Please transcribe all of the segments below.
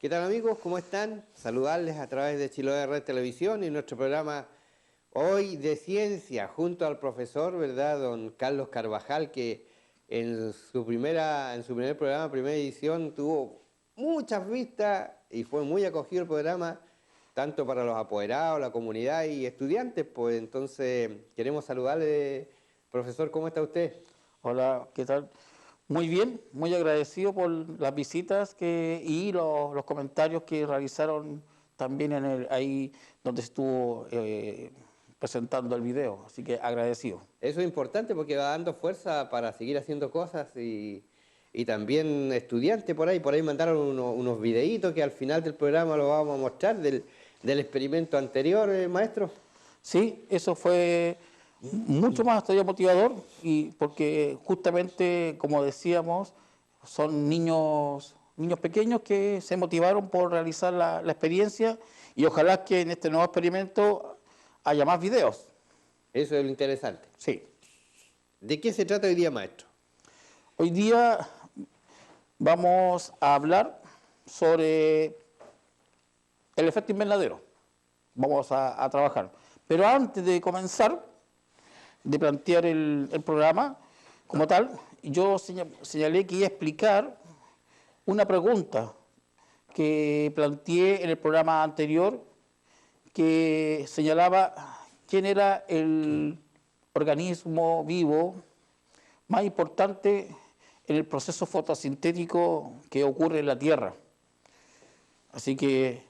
¿Qué tal amigos? ¿Cómo están? Saludarles a través de Chiloé Red Televisión y nuestro programa Hoy de Ciencia, junto al profesor, ¿verdad? Don Carlos Carvajal, que en su primer programa, primera edición, tuvo muchas vistas y fue muy acogido el programa, tanto para los apoderados, la comunidad y estudiantes. Pues entonces queremos saludarle, profesor, ¿cómo está usted? Hola, ¿qué tal? Muy bien, muy agradecido por las visitas y los comentarios que realizaron también ahí donde estuvo presentando el video, así que agradecido. Eso es importante porque va dando fuerza para seguir haciendo cosas y también estudiantes por ahí mandaron unos videitos que al final del programa lo vamos a mostrar del experimento anterior, maestro. Sí, eso fue mucho más todavía motivador y porque justamente, como decíamos, son niños pequeños que se motivaron por realizar la experiencia y ojalá que en este nuevo experimento haya más videos. Eso es lo interesante. Sí. ¿De qué se trata hoy día, maestro? Hoy día vamos a hablar sobre el efecto invernadero. Vamos a trabajar. Pero antes de comenzar, de plantear el programa como tal, yo señalé que iba a explicar una pregunta que planteé en el programa anterior, que señalaba quién era el organismo vivo más importante en el proceso fotosintético que ocurre en la Tierra. Así que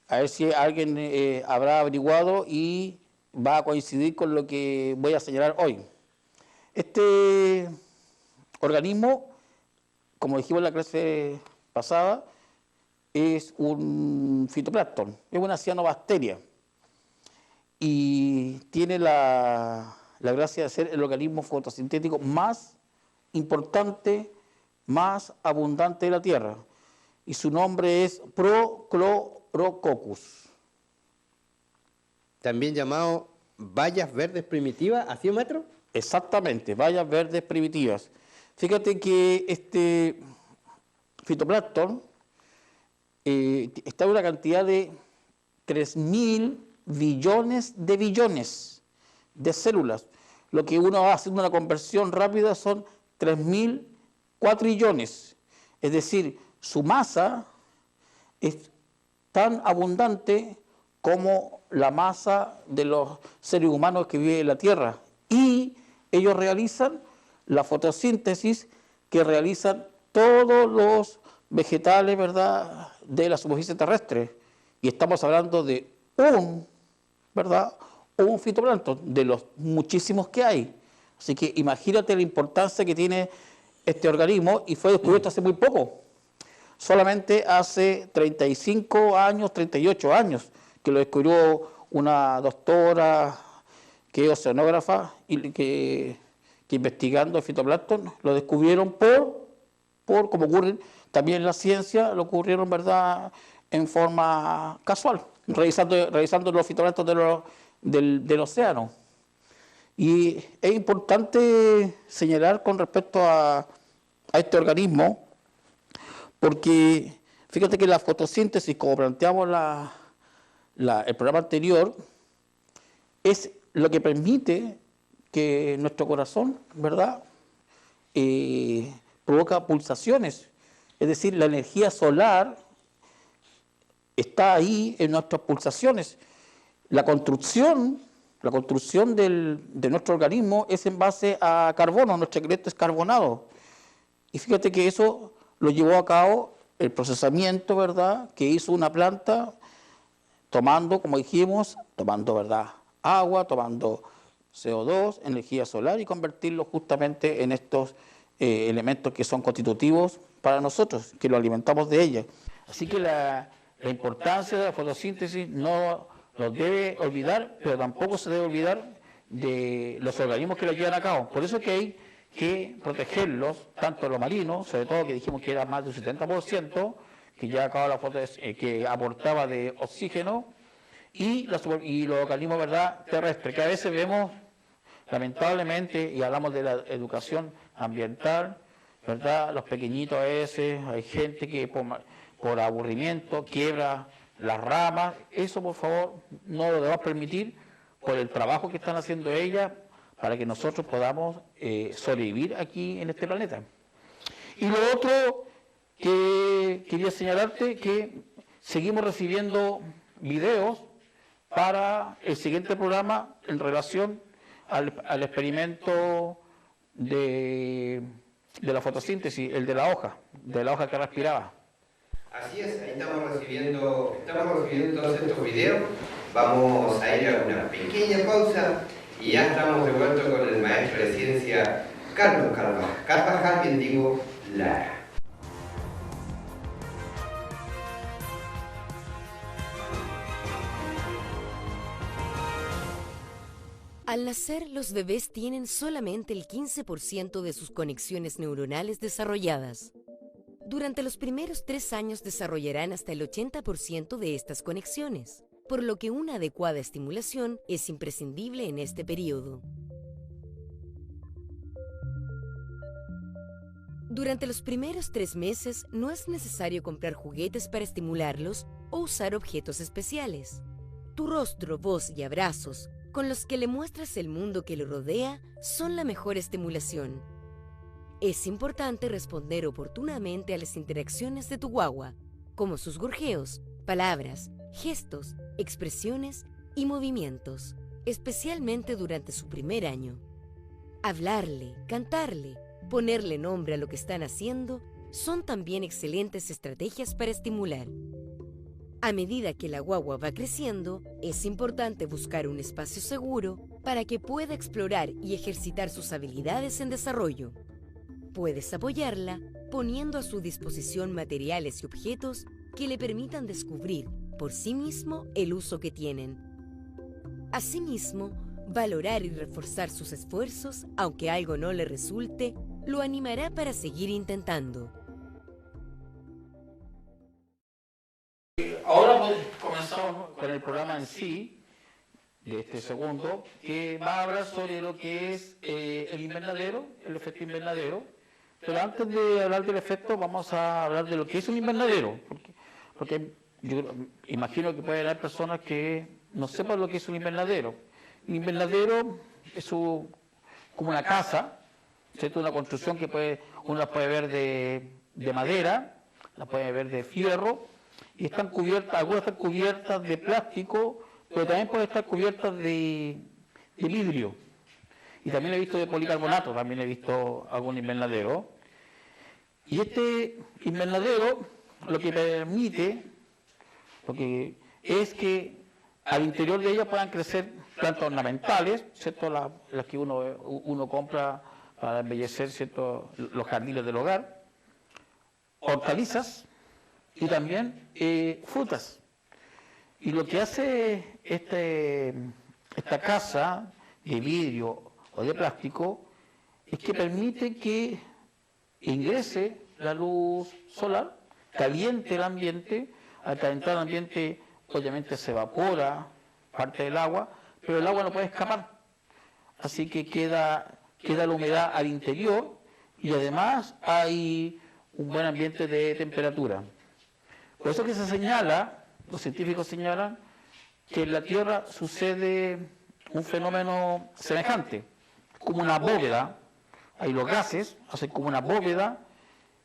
a ver si alguien habrá averiguado y va a coincidir con lo que voy a señalar hoy. Este organismo, como dijimos en la clase pasada, es un fitoplancton, es una cianobacteria y tiene la gracia de ser el organismo fotosintético más importante, más abundante de la Tierra. Y su nombre es Prochlorococcus. También llamado bayas verdes primitivas, ¿así es, maestro? Exactamente, bayas verdes primitivas. Fíjate que este fitoplancton está en una cantidad de 3.000 billones de células. Lo que uno va haciendo una conversión rápida son 3.000 cuatrillones. Es decir, su masa es tan abundante como la masa de los seres humanos que viven en la Tierra. Y ellos realizan la fotosíntesis que realizan todos los vegetales, ¿verdad?, de la superficie terrestre. Y estamos hablando de un fitoplancton, de los muchísimos que hay. Así que imagínate la importancia que tiene este organismo y fue descubierto hace muy poco. Solamente hace 35 años, 38 años, que lo descubrió una doctora que es oceanógrafa y que investigando el fitoplancton lo descubrieron como ocurre también en la ciencia, lo ocurrieron, ¿verdad?, en forma casual, revisando los fitoplancton del océano. Y es importante señalar con respecto a este organismo, porque fíjate que la fotosíntesis, como planteamos el programa anterior, es lo que permite que nuestro corazón, ¿verdad?, provoca pulsaciones. Es decir, la energía solar está ahí en nuestras pulsaciones. La construcción de nuestro organismo es en base a carbono, nuestro esqueleto es carbonado. Y fíjate que eso lo llevó a cabo el procesamiento, ¿verdad?, que hizo una planta tomando, como dijimos, ¿verdad?, agua, tomando CO2, energía solar y convertirlo justamente en estos elementos que son constitutivos para nosotros, que lo alimentamos de ella. Así que la importancia de la fotosíntesis no nos debe olvidar, pero tampoco se debe olvidar de los organismos que la llevan a cabo. Por eso que hay que protegerlos, tanto los marinos, sobre todo que dijimos que era más del 70%, que lleva a cabo la fotosíntesis, que aportaba de oxígeno, y los organismos, ¿verdad?, terrestres, que a veces vemos, lamentablemente, y hablamos de la educación ambiental, ¿verdad?, los pequeñitos a veces, hay gente que por por aburrimiento quiebra las ramas. Eso, por favor, no lo debemos permitir por el trabajo que están haciendo ellas para que nosotros podamos sobrevivir aquí en este planeta. Y lo otro que quería señalarte, que seguimos recibiendo videos para el siguiente programa en relación al experimento de la fotosíntesis, el de la hoja que respiraba. Así es, ahí estamos recibiendo todos estos videos. Vamos a ir a una pequeña pausa y ya estamos de vuelta con el maestro de ciencia Carlos Carvajal, bien digo, Lara. Al nacer, los bebés tienen solamente el 15% de sus conexiones neuronales desarrolladas. Durante los primeros 3 años desarrollarán hasta el 80% de estas conexiones, por lo que una adecuada estimulación es imprescindible en este periodo. Durante los primeros 3 meses no es necesario comprar juguetes para estimularlos o usar objetos especiales. Tu rostro, voz y abrazos, con los que le muestras el mundo que lo rodea, son la mejor estimulación. Es importante responder oportunamente a las interacciones de tu guagua, como sus gorjeos, palabras, gestos, expresiones y movimientos, especialmente durante su primer año. Hablarle, cantarle, ponerle nombre a lo que están haciendo son también excelentes estrategias para estimular. A medida que la guagua va creciendo, es importante buscar un espacio seguro para que pueda explorar y ejercitar sus habilidades en desarrollo. Puedes apoyarla poniendo a su disposición materiales y objetos que le permitan descubrir por sí mismo el uso que tienen. Asimismo, valorar y reforzar sus esfuerzos, aunque algo no le resulte, lo animará para seguir intentando. Ahora pues, comenzamos con el programa en sí, de este segundo, que va a hablar sobre lo que es el invernadero, el efecto invernadero. Pero antes de hablar del efecto, vamos a hablar de lo que es un invernadero, porque yo imagino que puede haber personas que no sepan lo que es un invernadero. Un invernadero es como una casa, ¿cierto? Una construcción que uno la puede ver de madera, la puede ver de fierro, y están cubiertas, algunas están cubiertas de plástico, pero también pueden estar cubiertas de vidrio. Y también he visto de policarbonato, también he visto algún invernadero. Y este invernadero lo que permite es que al interior de ella puedan crecer plantas ornamentales, ¿cierto? Las que uno compra para embellecer, ¿cierto? Los jardines del hogar, hortalizas y también frutas. Y lo que hace esta casa de vidrio o de plástico es que permite que ingrese la luz solar, caliente el ambiente. Al calentar el ambiente obviamente se evapora parte del agua, pero el agua no puede escapar, así que queda la humedad al interior y además hay un buen ambiente de temperatura. Por eso que se señala, los científicos señalan, que en la Tierra sucede un fenómeno semejante, como una bóveda. Hay los gases, hacen como una bóveda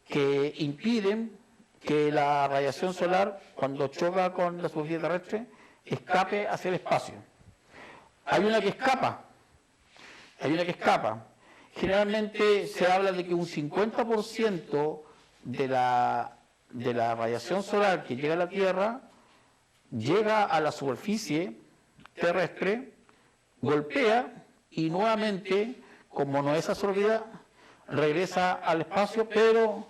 que impiden que la radiación solar, cuando choca con la superficie terrestre, escape hacia el espacio. Hay una que escapa. Generalmente se habla de que un 50% de la radiación solar que llega a la Tierra llega a la superficie terrestre, golpea y nuevamente, como no es absorbida, regresa al espacio, pero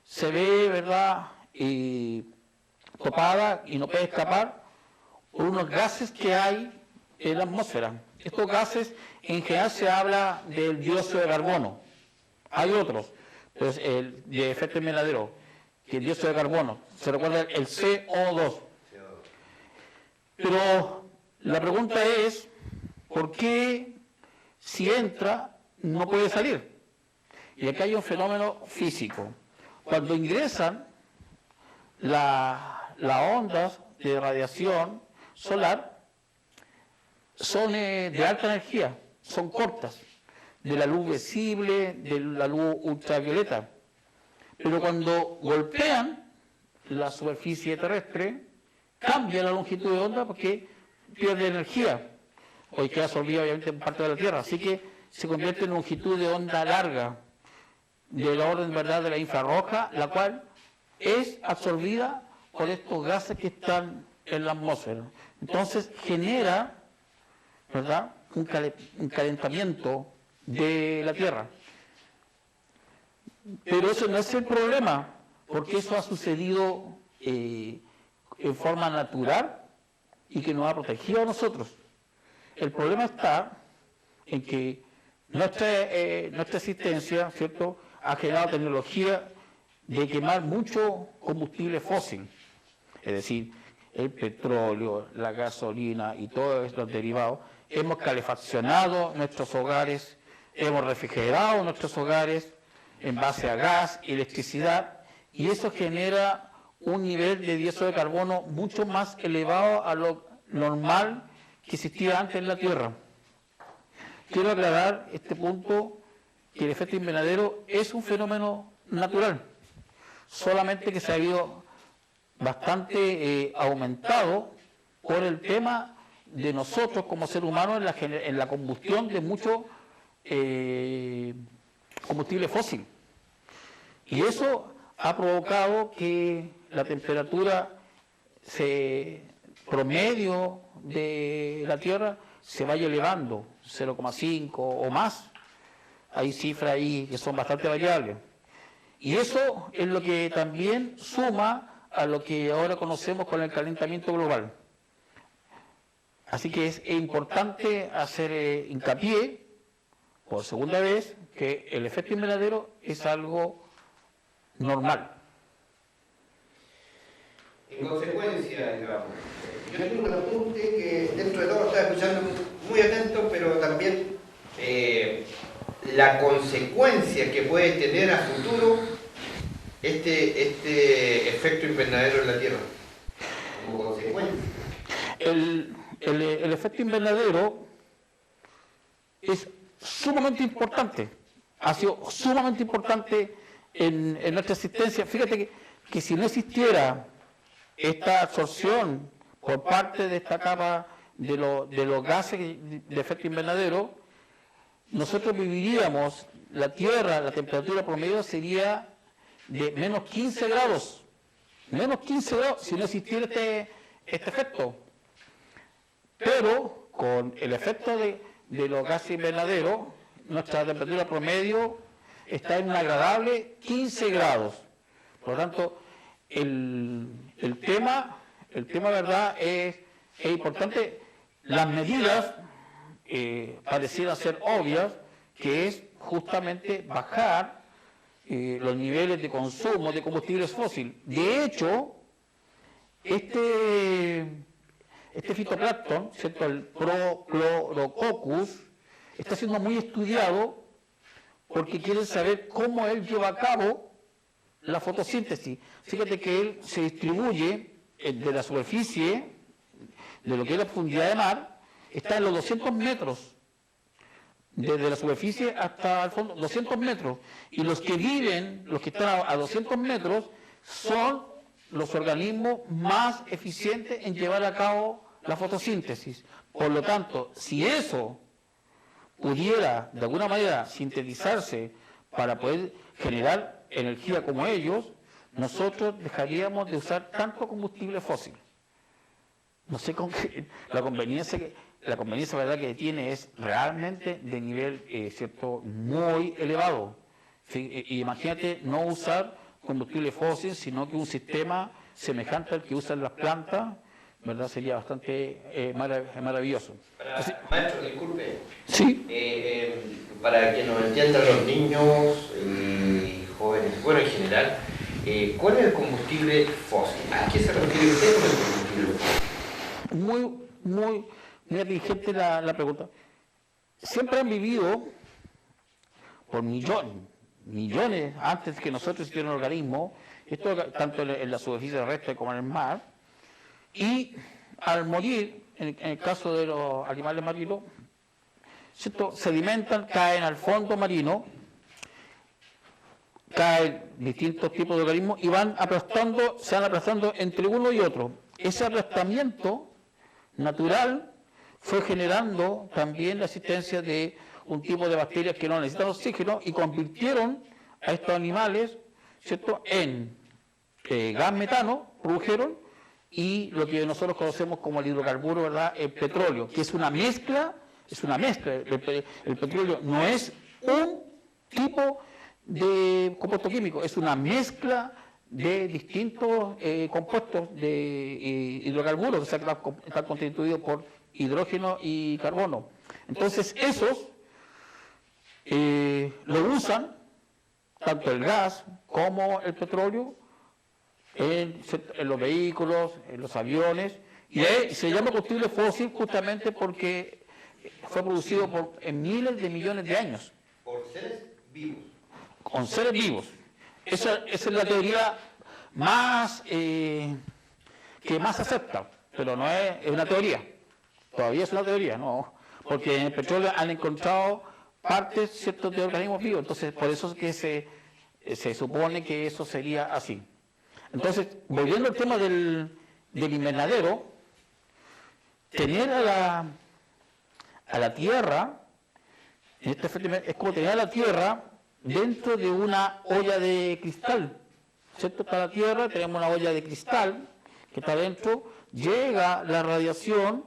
se ve, ¿verdad?, topada y no puede escapar por unos gases que hay en la atmósfera. Estos gases, en general se habla del dióxido de carbono. Hay otros, pues el de efecto invernadero, que el dióxido de carbono, se recuerda el CO2. Pero la pregunta es, ¿por qué si entra no puede salir? Y aquí hay un fenómeno físico. Cuando ingresan las ondas de radiación solar son de alta energía, son cortas, de la luz visible, de la luz ultravioleta. Pero cuando golpean la superficie terrestre, cambia la longitud de onda porque pierde energía. Hoy queda absorbida obviamente en parte de la Tierra, así que se convierte en longitud de onda larga, de la orden, ¿verdad?, de la infrarroja, la cual es absorbida por estos gases que están en la atmósfera. Entonces genera, ¿verdad?, un calentamiento de la Tierra. Pero eso no es el problema, porque eso ha sucedido en forma natural y que nos ha protegido a nosotros. El problema está en que nuestra existencia, ¿cierto?, ha generado tecnología de quemar mucho combustible fósil, es decir, el petróleo, la gasolina y todos estos derivados. Hemos calefaccionado nuestros hogares, hemos refrigerado nuestros hogares en base a gas, electricidad, y eso genera un nivel de dióxido de carbono mucho más elevado a lo normal que existía antes en la Tierra. Quiero aclarar este punto, que el efecto invernadero es un fenómeno natural, solamente que se ha habido bastante aumentado por el tema de nosotros como seres humanos en la combustión de mucho combustible fósil. Y eso ha provocado que la temperatura promedio de la Tierra se vaya elevando 0,5 o más. Hay cifras ahí que son bastante variables. Y eso es lo que también suma a lo que ahora conocemos con el calentamiento global. Así que es importante hacer hincapié, por segunda vez, que el efecto invernadero es algo normal. En consecuencia, digamos, yo tengo un apunte que dentro de todo estaba escuchando muy atento, pero también la consecuencia que puede tener a futuro este efecto invernadero en la Tierra, como consecuencia. El efecto invernadero es sumamente importante, ha sido sumamente importante en nuestra existencia. Fíjate que si no existiera esta absorción por parte de esta capa de los gases de efecto invernadero, nosotros viviríamos, la Tierra, la temperatura promedio sería de menos 15 grados, si no existiera este efecto. Pero con el efecto de los gases invernaderos, nuestra temperatura promedio está en un agradable 15 grados. Por lo tanto, el tema, ¿verdad?, es importante. Las medidas parecieran ser obvias, que es justamente bajar los niveles de consumo de combustibles fósiles. De hecho, este fitoplancton, ¿cierto?, el Prochlorococcus, está siendo muy estudiado porque quieren saber cómo él lleva a cabo la fotosíntesis. Fíjate que él se distribuye de la superficie, de lo que es la profundidad de mar, está en los 200 metros, desde la superficie hasta el fondo, 200 metros. Y los que viven, los que están a 200 metros, son los organismos más eficientes en llevar a cabo la fotosíntesis. Por lo tanto, si eso pudiera de alguna manera sintetizarse para poder generar energía como ellos, nosotros dejaríamos de usar tanto combustible fósil. No sé con qué, la conveniencia verdad que tiene es realmente de nivel cierto muy elevado. Imagínate no usar combustible fósil, sino que un sistema semejante al que usan las plantas, ¿verdad?, sería bastante maravilloso. Maestro, disculpe. Sí. Para que nos entiendan los niños y jóvenes, bueno, en general, ¿cuál es el combustible fósil? ¿A qué se refiere usted con el combustible fósil? Muy inteligente la pregunta. Siempre han vivido por millones, antes que nosotros existiera un organismo, esto tanto en la superficie terrestre como en el mar, y al morir, en el caso de los animales marinos, ¿cierto?, se alimentan, caen al fondo marino, caen distintos tipos de organismos y se van aplastando entre uno y otro. Ese aplastamiento natural fue generando también la existencia de un tipo de bacterias que no necesitan oxígeno y convirtieron a estos animales, ¿cierto?, en gas metano, produjeron, y lo que nosotros conocemos como el hidrocarburo, ¿verdad?, el petróleo, que es una mezcla. El petróleo no es un tipo de compuesto químico, es una mezcla de distintos compuestos de hidrocarburos, o sea, que están constituidos por hidrógeno y carbono. Entonces, esos lo usan, tanto el gas como el petróleo, en los vehículos, en los aviones, y se llama combustible fósil justamente porque fue producido en miles de millones de años. Por seres vivos. Con seres vivos. Esa es la teoría más que más acepta, pero no es una teoría. Todavía es una teoría, no, porque en el petróleo han encontrado partes, ¿cierto?, de organismos vivos. Entonces, por eso es que se supone que eso sería así. Entonces, volviendo al tema del invernadero, tener a la Tierra, en este efecto, es como tener a la Tierra dentro de una olla de cristal, ¿cierto? Está la Tierra, tenemos una olla de cristal que está dentro, llega la radiación,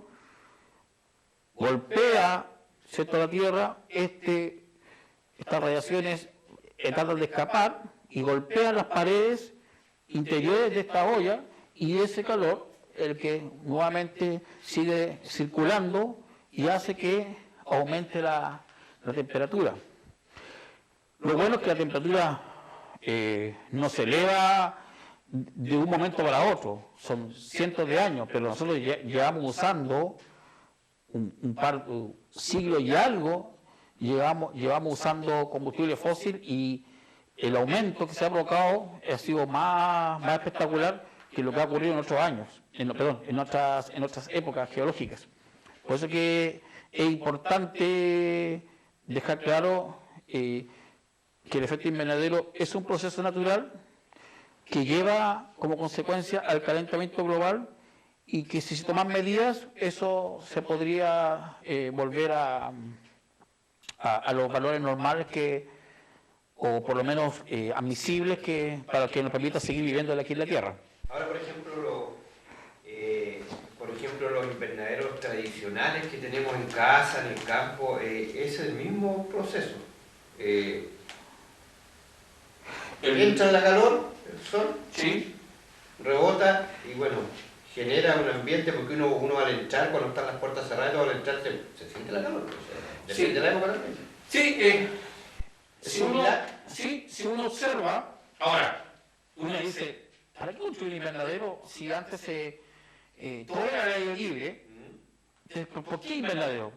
golpea, ¿cierto?, la Tierra, estas radiaciones tratan de escapar y golpean las paredes interiores de esta olla, y ese calor, el que nuevamente sigue circulando y hace que aumente la temperatura. Lo bueno es que la temperatura no se eleva de un momento para otro, son cientos de años, pero nosotros llevamos usando un siglo y algo, llevamos usando combustible fósil, y el aumento que se ha provocado ha sido más espectacular que lo que ha ocurrido en otros años, en otras épocas geológicas. Por eso que es importante dejar claro que el efecto invernadero es un proceso natural que lleva como consecuencia al calentamiento global, y que si se toman medidas, eso se podría volver a los valores normales o por lo menos admisibles, para que nos permita seguir viviendo aquí en la Tierra. Ahora, por ejemplo, los invernaderos tradicionales que tenemos en casa, en el campo, es el mismo proceso. Entra la calor, el sol, sí, rebota y bueno, genera un ambiente, porque uno al entrar, cuando están las puertas cerradas, al entrar se siente la calor. O sea, depende de la época también. Sí, si uno observa, ahora, uno dice, ¿para qué construir un invernadero si antes todo era al aire libre? ¿Por qué invernadero?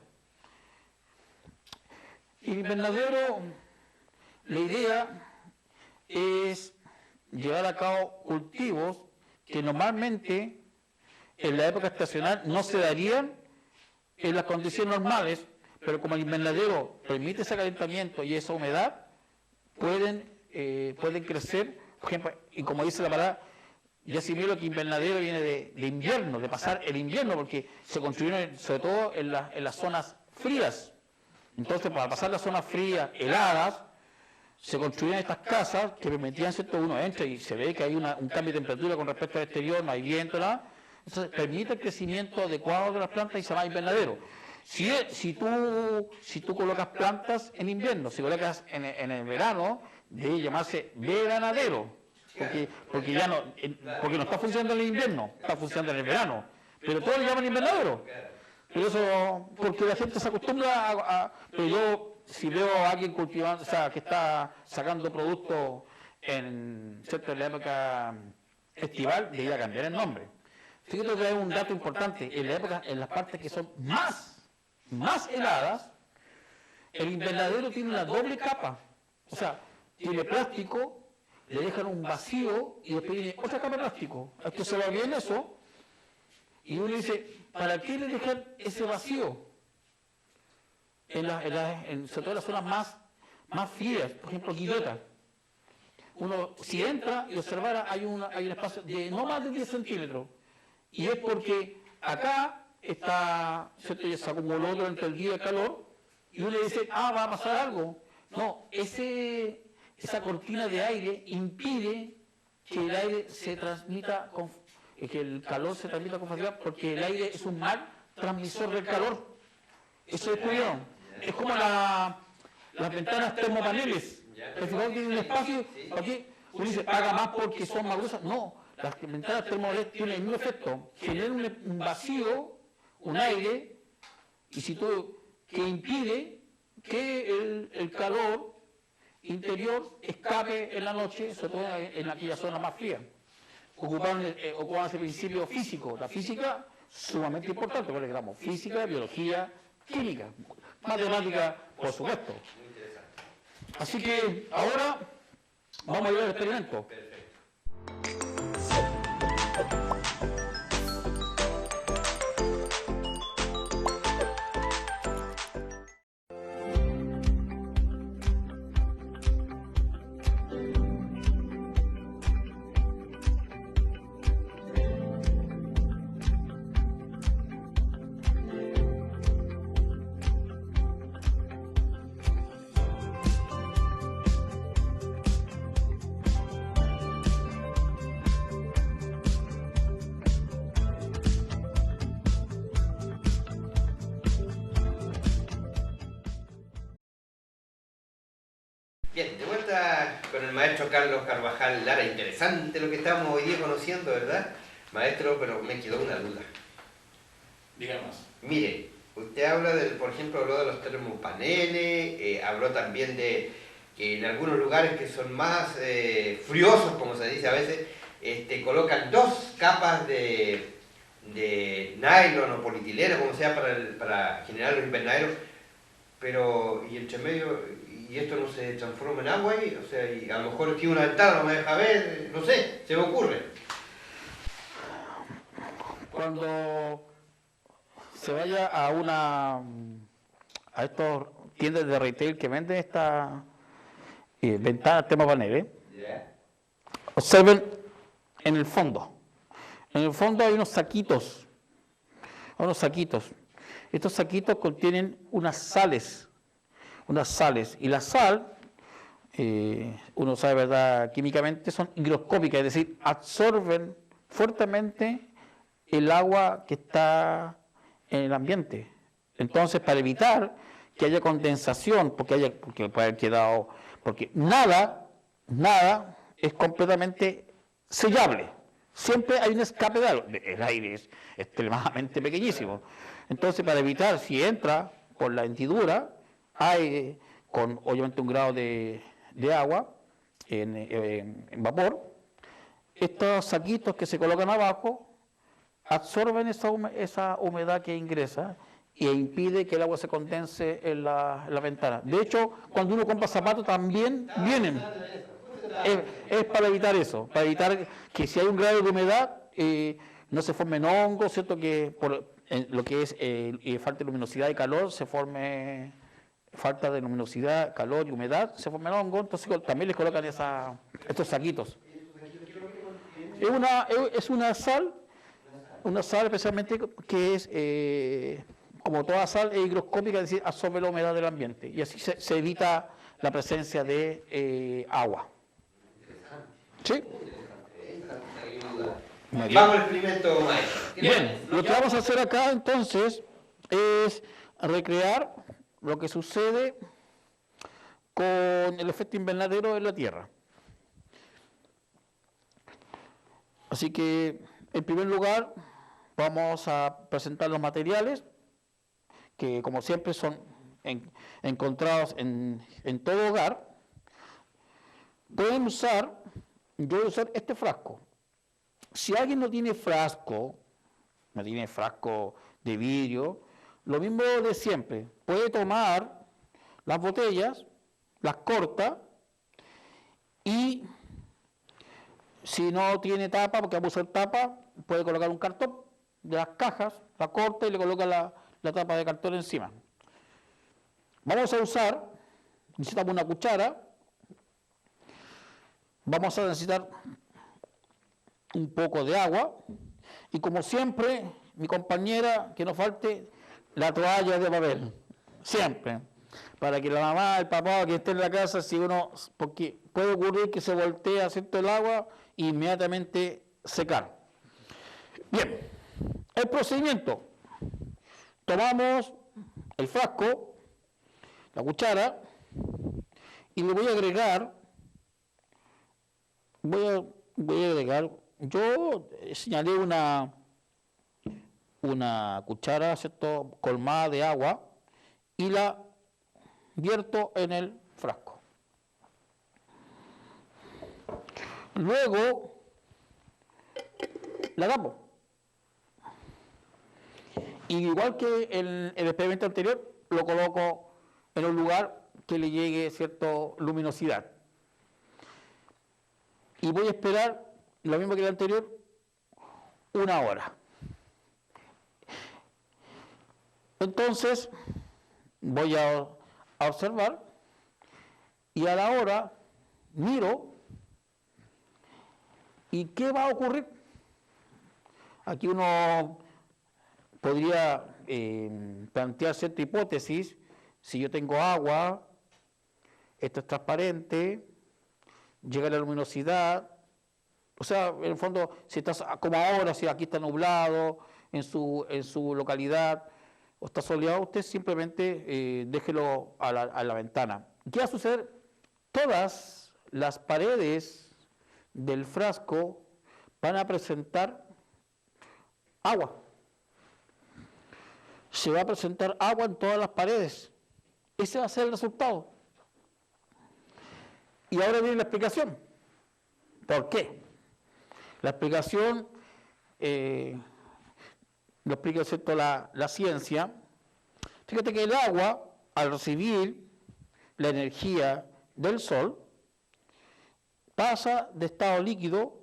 El invernadero, la idea es llevar a cabo cultivos que normalmente en la época estacional no se darían en las condiciones normales, pero como el invernadero permite ese calentamiento y esa humedad, pueden crecer, por ejemplo, y como dice la palabra, ya asimilo que invernadero viene de invierno, de pasar el invierno, porque se construyeron sobre todo en las zonas frías. Entonces, para pasar las zonas frías, heladas, se construían estas casas que permitían, ¿cierto?, uno entra y se ve que hay un cambio de temperatura con respecto al exterior, no hay viento, nada. Entonces, permite el crecimiento adecuado de las plantas y se llama invernadero. Si tú colocas plantas en invierno, si colocas en el verano, debe llamarse veranadero, porque no está funcionando en el invierno, está funcionando en el verano, pero todos le llaman invernadero. Pero eso, porque la gente se acostumbra pero yo, si veo a alguien cultivando, o sea, que está sacando productos en la época estival, debería cambiar el nombre. Fíjate que hay un dato importante, en las partes que son más heladas, el invernadero tiene una doble capa, o sea, tiene plástico, le dejan un vacío y después viene otra capa de plástico. Esto se va bien eso. Y uno dice, ¿para qué le dejan ese vacío? Sobre todo en las zonas más frías, por ejemplo, Quillota. Uno, si entra y observara, hay un espacio de no más de 10 centímetros. Y es porque acá está, ¿cierto? Ya se acumuló durante el día de calor, y uno dice, va a pasar algo. No, esa cortina de aire impide que el aire se transmita, que el calor se transmita con facilidad, porque el aire es un mal transmisor del calor. Eso descubrieron. Es como las ventanas termopaneles. El fijo tiene un espacio, aquí uno dice, paga más porque son más gruesas. No, las ventanas termopaneles tienen el mismo efecto. Generan un vacío, un aire, que impide que el calor interior escape en la noche, sobre todo en aquella zona más fría. Ocupaban ese principio físico. La física, sumamente importante, porque digamos, física, biología, química, matemática, por supuesto. Así que ahora vamos a ir al experimento. Bien, de vuelta con el maestro Carlos Carvajal Lara. Interesante lo que estamos hoy día conociendo, ¿verdad? Maestro, pero me quedó una duda. Díganos. Mire, usted habla por ejemplo, habló de los termopaneles, habló también de que en algunos lugares que son más friosos, como se dice a veces, colocan 2 capas de nylon o polietileno, como sea, para generar los invernaderos, pero y entre medio, y esto no se transforma en agua, o sea, y a lo mejor tiene una ventana, no me deja ver, no sé, se me ocurre. Cuando se vaya a estos tiendas de retail que venden estas ventanas termopaneles, observen en el fondo. En el fondo hay unos saquitos. Estos saquitos contienen unas sales. Y la sal, uno sabe, ¿verdad?, químicamente son higroscópicas, es decir, absorben fuertemente el agua que está en el ambiente. Entonces, para evitar que haya condensación, porque puede haber quedado, porque nada es completamente sellable. Siempre hay un escape de algo. El aire es extremadamente pequeñísimo. Entonces, para evitar, si entra por la hendidura, hay con obviamente un grado de agua en vapor, estos saquitos que se colocan abajo absorben esa humedad que ingresa e impide que el agua se condense en la ventana. De hecho, cuando uno compra zapatos también vienen. Es para evitar eso, para evitar que si hay un grado de humedad no se formen hongos, ¿cierto? Que por lo que es falta de luminosidad y calor se forme falta de luminosidad, calor y humedad, se forman hongos, entonces también les colocan estos saquitos. Es una sal especialmente que es, como toda sal, es higroscópica, es decir, absorbe la humedad del ambiente, y así se evita la presencia de agua. ¿Sí? Vamos al experimento, maestro. Bien, lo que vamos a hacer acá entonces es recrear lo que sucede con el efecto invernadero en la Tierra. Así que, en primer lugar, vamos a presentar los materiales que, como siempre, son encontrados en todo hogar. Yo voy a usar este frasco. Si alguien no tiene frasco de vidrio, lo mismo de siempre, puede tomar las botellas, las corta y Si no tiene tapa, porque vamos a usar tapa, puede colocar un cartón de las cajas, la corta y le coloca la tapa de cartón encima. Vamos a usar, necesitamos una cuchara, vamos a necesitar un poco de agua y como siempre, mi compañera, que no falte la toalla de papel, siempre, para que la mamá, el papá, que esté en la casa, si uno, porque puede ocurrir que se voltea, ¿cierto?, el agua e inmediatamente secar. Bien, el procedimiento, tomamos el frasco, la cuchara, y le voy a agregar, yo señalé una cuchara, ¿cierto?, colmada de agua, y la vierto en el frasco. Luego la tapo. Y igual que en el experimento anterior, lo coloco en un lugar que le llegue cierta luminosidad. Y voy a esperar, lo mismo que el anterior, 1 hora. Entonces, voy a observar y a la hora miro y ¿qué va a ocurrir? Aquí uno podría plantear cierta hipótesis. Si yo tengo agua, esto es transparente, llega la luminosidad, o sea, en el fondo, si estás como ahora, si aquí está nublado en su localidad o está soleado, usted simplemente déjelo a la ventana. ¿Qué va a suceder? Todas las paredes del frasco van a presentar agua. Se va a presentar agua en todas las paredes. Ese va a ser el resultado. Y ahora viene la explicación. ¿Por qué? La explicación lo explica, ¿cierto?, la ciencia. Fíjate que el agua, al recibir la energía del sol, pasa de estado líquido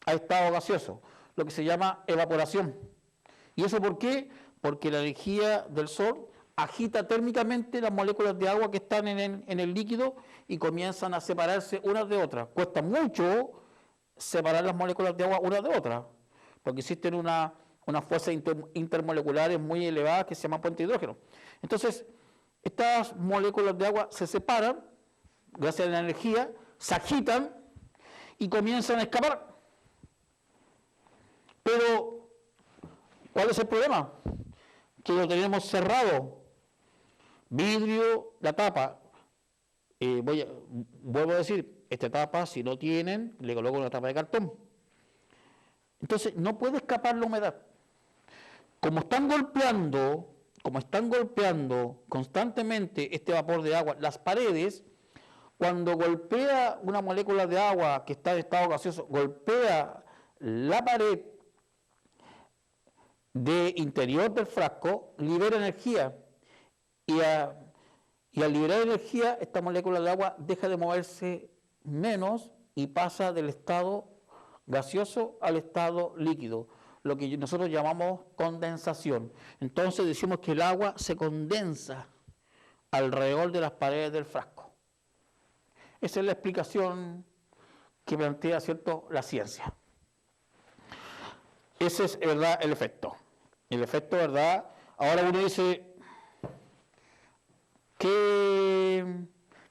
a estado gaseoso, lo que se llama evaporación. ¿Y eso por qué? Porque la energía del sol agita térmicamente las moléculas de agua que están en el líquido y comienzan a separarse unas de otras. Cuesta mucho separar las moléculas de agua unas de otras, porque existen unas fuerzas intermoleculares muy elevadas que se llaman puentes de hidrógeno. Entonces, estas moléculas de agua se separan gracias a la energía, se agitan y comienzan a escapar. Pero, ¿cuál es el problema? Que lo tenemos cerrado. Vidrio, la tapa. Vuelvo a decir, esta tapa, si no tienen, le coloco una tapa de cartón. Entonces, no puede escapar la humedad. Como están golpeando constantemente este vapor de agua, las paredes, cuando golpea una molécula de agua que está en estado gaseoso, golpea la pared de interior del frasco, libera energía y al liberar energía, esta molécula de agua deja de moverse menos y pasa del estado gaseoso al estado líquido, lo que nosotros llamamos condensación. Entonces decimos que el agua se condensa alrededor de las paredes del frasco. Esa es la explicación que plantea, ¿cierto?, la ciencia. Ese es, ¿verdad?, el efecto. El efecto, ¿verdad? Ahora uno dice, ¿qué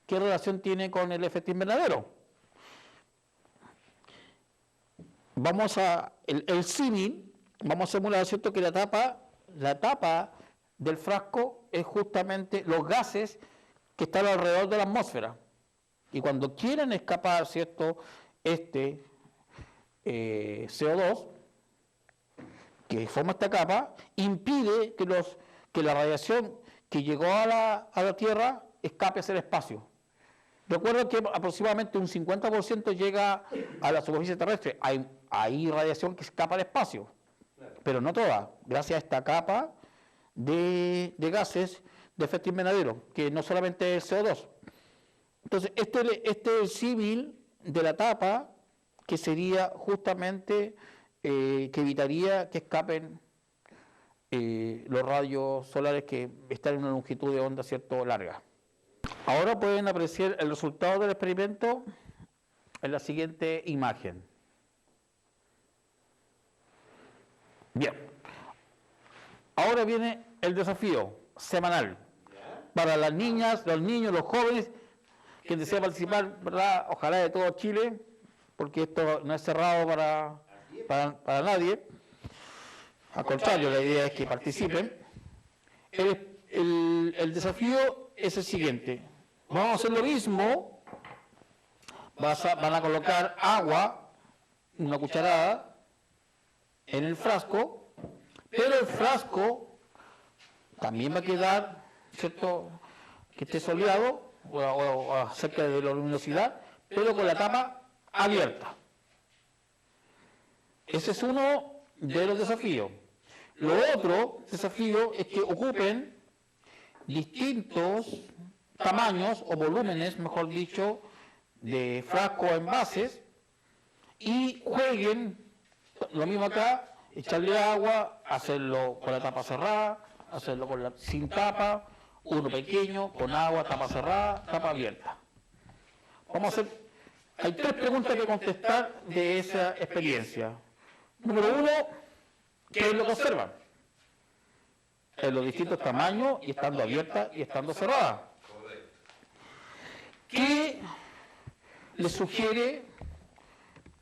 relación tiene con el efecto invernadero? Vamos a, el símil, vamos a simular, ¿cierto?, que la tapa del frasco es justamente los gases que están alrededor de la atmósfera. Y cuando quieren escapar, ¿cierto?, CO2, que forma esta capa, impide que la radiación que llegó a la Tierra escape hacia el espacio. Recuerdo que aproximadamente un 50% llega a la superficie terrestre. Hay radiación que escapa al espacio, pero no toda, gracias a esta capa de gases de efecto invernadero, que no solamente es CO2. Entonces, este es el símil de la tapa que sería justamente que evitaría que escapen los rayos solares que están en una longitud de onda, ¿cierto?, larga. Ahora pueden apreciar el resultado del experimento en la siguiente imagen. Bien. Ahora viene el desafío semanal para las niñas, los niños, los jóvenes, quien desea participar, ¿verdad? Ojalá de todo Chile, porque esto no es cerrado para nadie. Al contrario, la idea es que participen. El desafío es el siguiente. Vamos a hacer lo mismo. Van a colocar agua, una cucharada, en el frasco, pero el frasco también va a quedar, ¿cierto?, que esté soleado o cerca de la luminosidad, pero con la tapa abierta. Ese es uno de los desafíos. Lo otro desafío es que ocupen distintos tamaños o volúmenes, mejor dicho, de frascos o envases y jueguen, lo mismo acá, echarle agua, hacerlo con la tapa cerrada, hacerlo sin tapa, uno pequeño, con agua, tapa cerrada, tapa abierta. Vamos a hacer, hay 3 preguntas que contestar de esa experiencia. Número 1, ¿qué es lo que observan? En los distintos tamaños y estando abierta y estando cerrada. ¿Qué les sugiere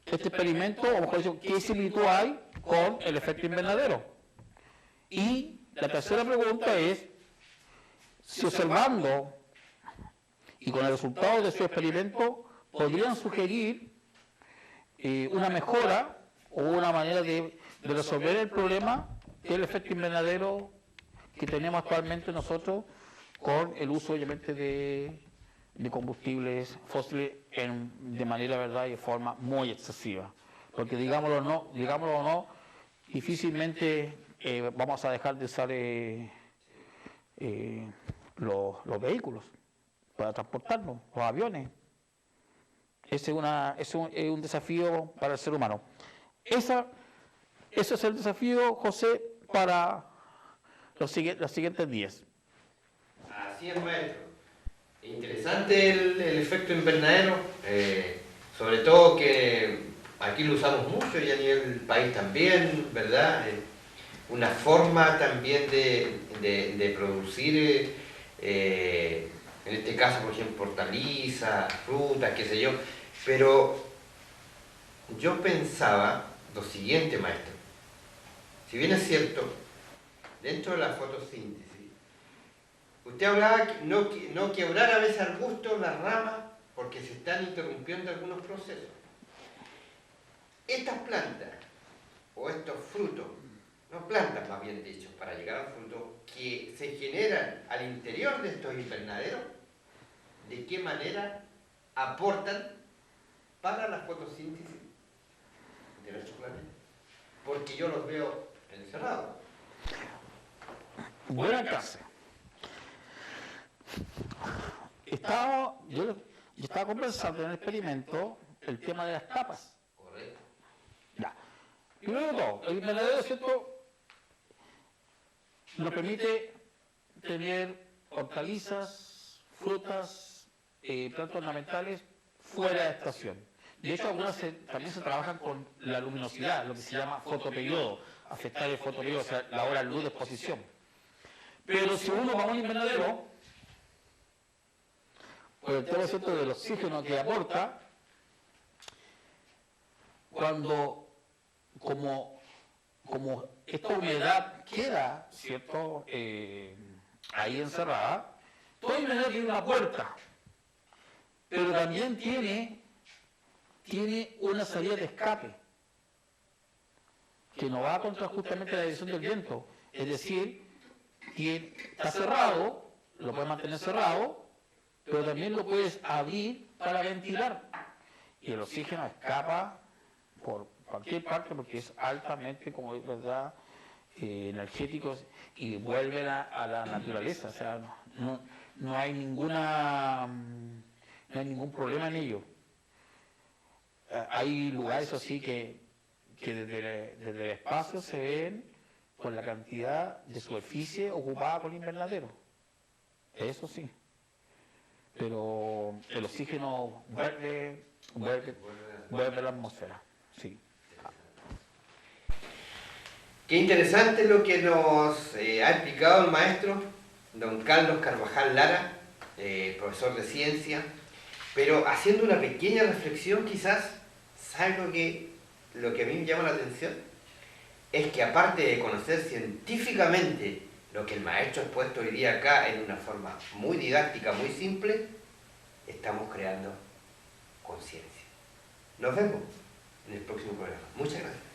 este experimento, o mejor dicho, qué similitud hay con el efecto invernadero? Y la tercera pregunta es, si observando y con el resultado de su experimento podrían sugerir una mejora o una manera de resolver el problema del efecto invernadero que tenemos actualmente nosotros con el uso, obviamente, de combustibles fósiles de manera, verdad, y de forma muy excesiva. Porque digámoslo o no, difícilmente vamos a dejar de usar los vehículos para transportarnos, los aviones. Ese es un desafío para el ser humano. Ese es el desafío, José, para los siguientes días. Así es, maestro. Interesante el efecto invernadero, sobre todo que aquí lo usamos mucho y a nivel país también, ¿verdad? Una forma también de producir, en este caso, por ejemplo, hortalizas, frutas, qué sé yo, pero yo pensaba lo siguiente, maestro. Si bien es cierto, dentro de la fotosíntesis, usted hablaba que no quebrar a veces arbustos, las ramas, porque se están interrumpiendo algunos procesos. Estas plantas, o estos frutos, no plantas más bien dicho, para llegar al fruto, que se generan al interior de estos invernaderos, ¿de qué manera aportan para la fotosíntesis de nuestro planeta? Porque yo los veo encerrados. Buena casa. Yo estaba conversando en el experimento el tema de las tapas. Correcto. Ya. Primero de todo, el invernadero, ¿cierto?, nos permite tener hortalizas, frutas, plantas ornamentales fuera de estación. De hecho, algunas también se trabajan con la luminosidad, lo que se llama fotoperiodo, afectar el fotoperiodo, o sea, la hora luz de exposición. Pero si uno va a un invernadero, por el tema, ¿cierto?, del oxígeno que aporta, como esta humedad queda, ¿cierto?, ahí encerrada, toda invernadero tiene una puerta, pero también tiene una salida de escape que no va contra justamente la dirección del viento. Es decir, está cerrado, lo puedes mantener cerrado, pero también lo puedes abrir para ventilar. Y el oxígeno escapa por cualquier parte porque es altamente, como es verdad, energético, y vuelve a la naturaleza. O sea, no hay ningún problema en ello. hay lugares así que desde el espacio se ven con la cantidad de superficie ocupada por el invernadero. Eso sí. Pero el oxígeno vuelve a la atmósfera. Sí. Qué interesante lo que nos ha explicado el maestro, don Carlos Carvajal Lara, profesor de ciencia, pero haciendo una pequeña reflexión quizás, ¿sabe lo que a mí me llama la atención? Es que aparte de conocer científicamente lo que el maestro ha expuesto hoy día acá en una forma muy didáctica, muy simple, estamos creando conciencia. Nos vemos en el próximo programa. Muchas gracias.